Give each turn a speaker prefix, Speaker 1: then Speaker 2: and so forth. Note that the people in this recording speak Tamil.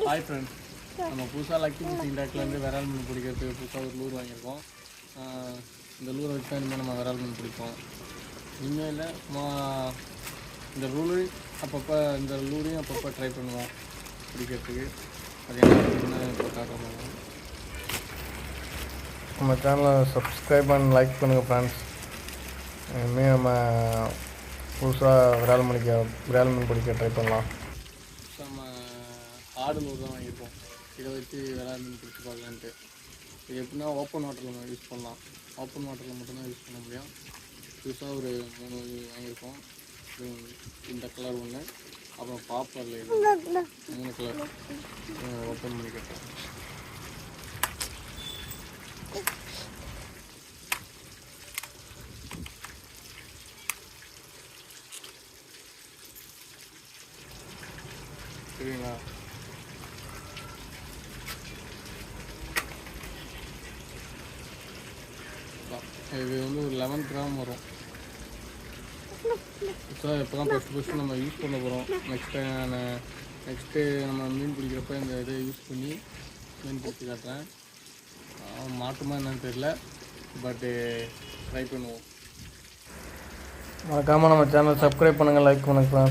Speaker 1: ஹாய் ஃப்ரெண்ட்ஸ், நம்ம புதுசாக லக்கி ஃபிஷிங் டேக்லேருந்து விரால் மீன் பிடிக்கிறதுக்கு புதுசாக ஒரு லூர் வாங்கியிருக்கோம். இந்த லூரை வச்சு தான் இனிமேல் நம்ம விரால் மீன் பிடிப்போம். இனிமேல் சும்மா இந்த லூரையும் அப்பப்போ ட்ரை பண்ணுவோம் பிடிக்கிறதுக்கு. அது என்ன இப்போ காட்டுறோம்.
Speaker 2: நம்ம சேனலை சப்ஸ்கிரைப் பண்ணி லைக் பண்ணுங்கள் ஃப்ரெண்ட்ஸ். இனிமேல் நம்ம புதுசாக விரால் மீன் பிடிக்க ட்ரை பண்ணலாம்.
Speaker 1: நம்ம ஆடு லூர் தான் வாங்கியிருக்கோம். இதை வச்சு விரால் மீன் பிடிச்சி பார்க்கலான்ட்டு. இது எப்படின்னா ஓப்பன் வாட்டரில் நம்ம யூஸ் பண்ணலாம். ஓப்பன் வாட்டரில் மட்டும்தான் யூஸ் பண்ண முடியும். புதுசாக ஒரு 3 வாங்கியிருக்கோம். இந்த கலர் ஒன்று, அப்புறம் பாப்பரில் இது 3 கலர் ஓப்பன் பண்ணி கட்டுறோம். சரிங்களா? இது வந்து ஒரு 11 கிராம் வரும். இப்போ தான் ஃபஸ்ட்டு நம்ம யூஸ் பண்ண போகிறோம். நெக்ஸ்ட்டு நம்ம மீன் பிடிக்கிறப்ப இந்த இதை யூஸ் பண்ணி மீன் பிடிச்சி காட்டுறேன். மாட்டுமா என்னன்னு தெரியல, பட்டு ட்ரை பண்ணுவோம்.
Speaker 2: மறக்காமல் நம்ம சேனல் சப்ஸ்கிரைப் பண்ணுங்கள், லைக் பண்ணுங்கள்.